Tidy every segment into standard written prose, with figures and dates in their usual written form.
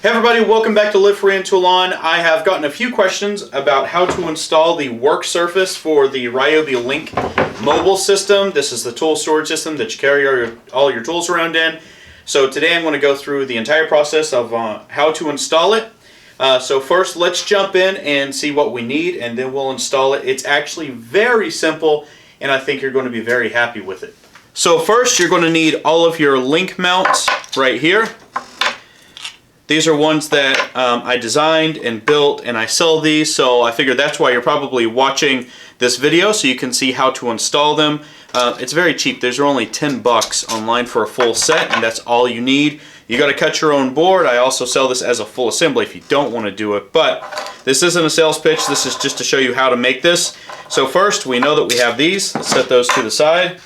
Hey everybody, welcome back to Live Free and Tool On. I have gotten a few questions about how to install the work surface for the Ryobi Link mobile system. This is the tool storage system that you carry all your tools around in. So today I'm going to go through the entire process of how to install it. So first let's jump in and see what we need, and then we'll install it. It's actually very simple, and I think you're going to be very happy with it. So first you're going to need all of your link mounts right here. These are ones that I designed and built, and I sell these, so I figured that's why you're probably watching this video, so you can see how to install them. It's very cheap. These are only 10 bucks online for a full set, and that's all you need. You got to cut your own board. I also sell this as a full assembly if you don't want to do it, but this isn't a sales pitch. This is just to show you how to make this. So first, we know that we have these. Let's set those to the side.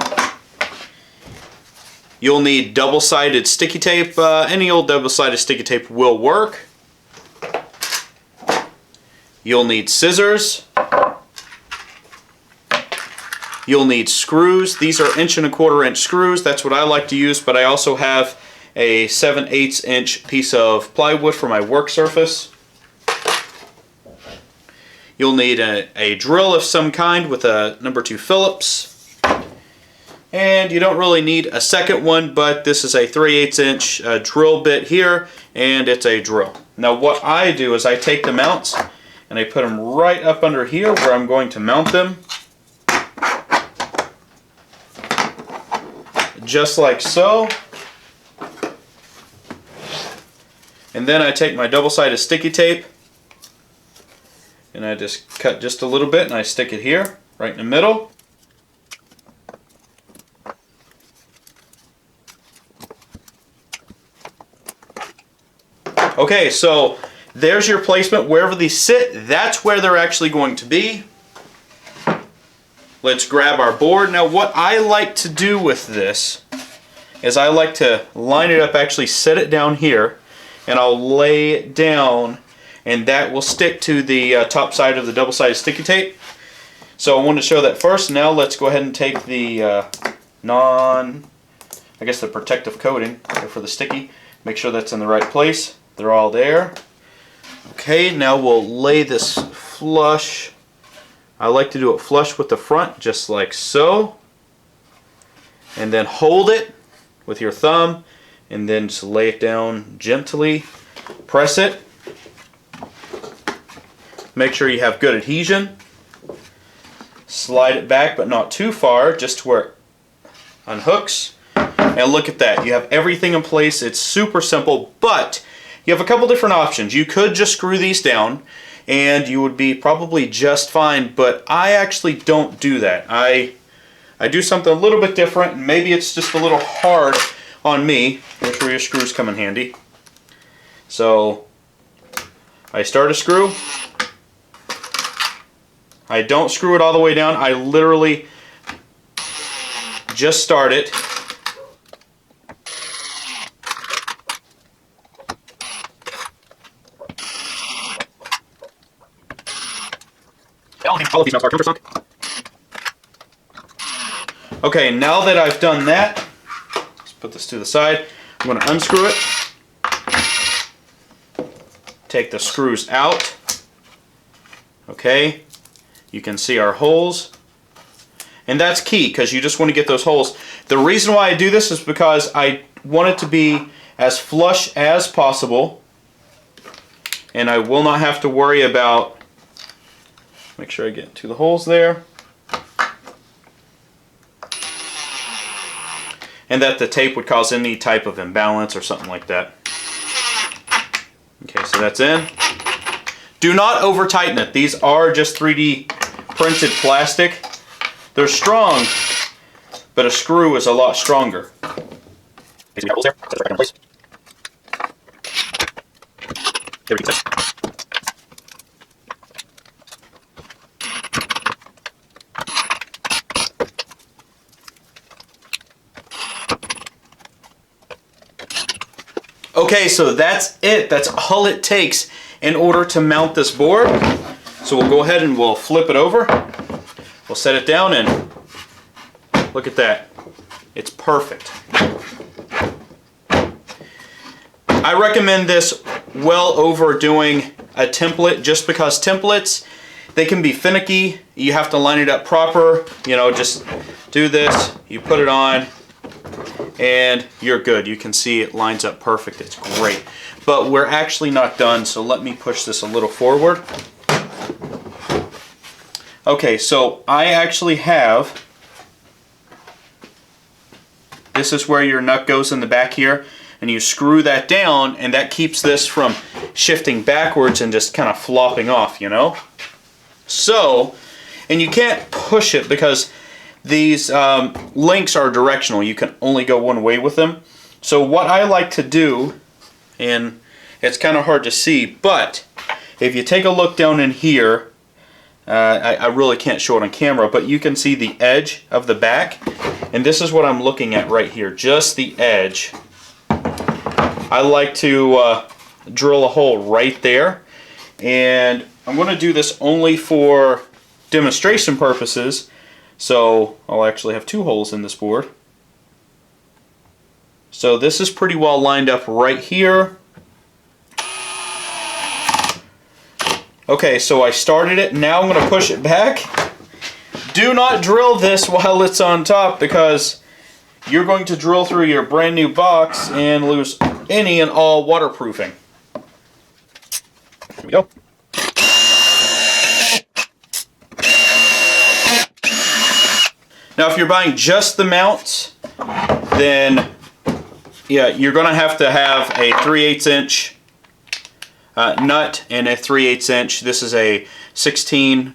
You'll need double-sided sticky tape. Any old double-sided sticky tape will work. You'll need scissors. You'll need screws. These are 1¼ inch screws. That's what I like to use, but I also have a 7/8 inch piece of plywood for my work surface. You'll need a drill of some kind with a number 2 Phillips. And you don't really need a second one, but this is a 3/8 inch drill bit here, and it's a drill. Now what I do is I take the mounts and I put them right up under here where I'm going to mount them. Just like so. And then I take my double-sided sticky tape and I just cut just a little bit and I stick it here, right in the middle. Okay, so there's your placement. Wherever these sit, that's where they're actually going to be. Let's grab our board. Now what I like to do with this is I like to line it up, actually set it down here, and I'll lay it down, and that will stick to the top side of the double-sided sticky tape. So I want to show that first. Now let's go ahead and take the the protective coating for the sticky. Make sure that's in the right place. They're all there. Okay, now we'll lay this flush. I like to do it flush with the front, just like so. And then hold it with your thumb, and then just lay it down gently. Press it. Make sure you have good adhesion. Slide it back, but not too far, just to where it unhooks. And look at that. You have everything in place. It's super simple, but you have a couple different options. You could just screw these down and you would be probably just fine, but I actually don't do that. I do something a little bit different, and maybe it's just a little hard on me. Here's where your screws come in handy. So I start a screw. I don't screw it all the way down. I literally just start it. All of these mounts are countersunk. Okay, now that I've done that, let's put this to the side. I'm going to unscrew it. Take the screws out. Okay, you can see our holes. And that's key, because you just want to get those holes. The reason why I do this is because I want it to be as flush as possible, and I will not have to worry about. Make sure I get to the holes there. And that the tape would cause any type of imbalance or something like that. Okay, so that's in. Do not over tighten it. These are just 3D printed plastic. They're strong, but a screw is a lot stronger. Okay, so we got holes there. Set it back in place. There we go. Okay, so that's it. That's all it takes in order to mount this board. So we'll go ahead and we'll flip it over. We'll set it down, and look at that. It's perfect. I recommend this well over doing a template, just because templates, they can be finicky. You have to line it up proper. You know, just do this, you put it on, and you're good. You can see it lines up perfect. It's great. But we're actually not done, so let me push this a little forward. Okay, so I actually have, this is where your nut goes in the back here, and you screw that down, and that keeps this from shifting backwards and just kind of flopping off, you know? So, and you can't push it because these links are directional. You can only go one way with them. So what I like to do, and it's kind of hard to see, but if you take a look down in here, I really can't show it on camera, but you can see the edge of the back, and this is what I'm looking at right here, just the edge. I like to drill a hole right there, and I'm going to do this only for demonstration purposes, so I'll actually have 2 holes in this board. So this is pretty well lined up right here. Okay, so I started it. Now I'm going to push it back. Do not drill this while it's on top, because you're going to drill through your brand new box and lose any and all waterproofing. Here we go. Now if you're buying just the mounts, then yeah, you're going to have a 3/8 inch nut and a 3/8 inch. This is a 16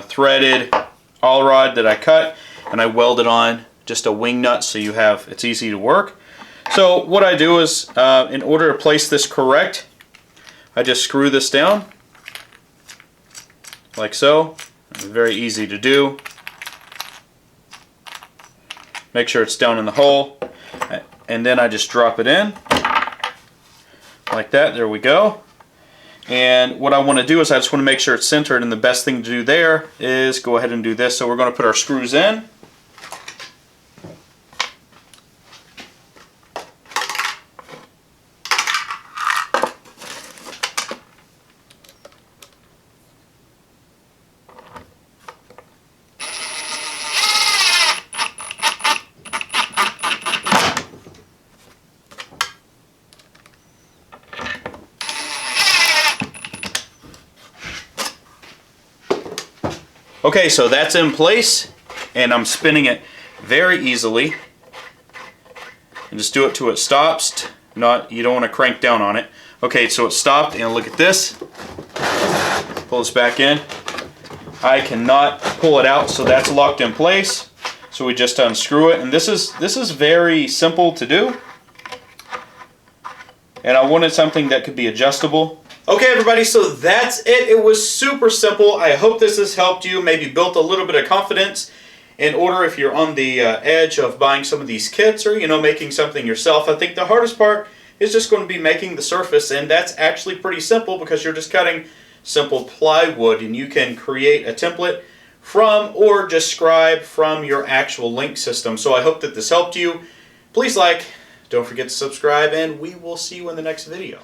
threaded all rod that I cut, and I welded on just a wing nut so it's easy to work. So what I do is, in order to place this correct, I just screw this down like so. It's very easy to do. Make sure it's down in the hole, and then I just drop it in like that. There we go. And what I want to do is I just want to make sure it's centered, and the best thing to do there is go ahead and do this. So we're going to put our screws in. Okay, so that's in place, and I'm spinning it very easily. And just do it till it stops. You don't want to crank down on it. Okay, so it stopped, and look at this. Pull this back in. I cannot pull it out, so that's locked in place. So we just unscrew it, and this is very simple to do. And I wanted something that could be adjustable. Okay everybody, so that's it. It was super simple. I hope this has helped you, maybe built a little bit of confidence in order if you're on the edge of buying some of these kits, or making something yourself. I think the hardest part is just going to be making the surface, and that's actually pretty simple because you're just cutting simple plywood, and you can create a template from or just scribe from your actual link system. So I hope that this helped you. Please like, don't forget to subscribe, and we will see you in the next video.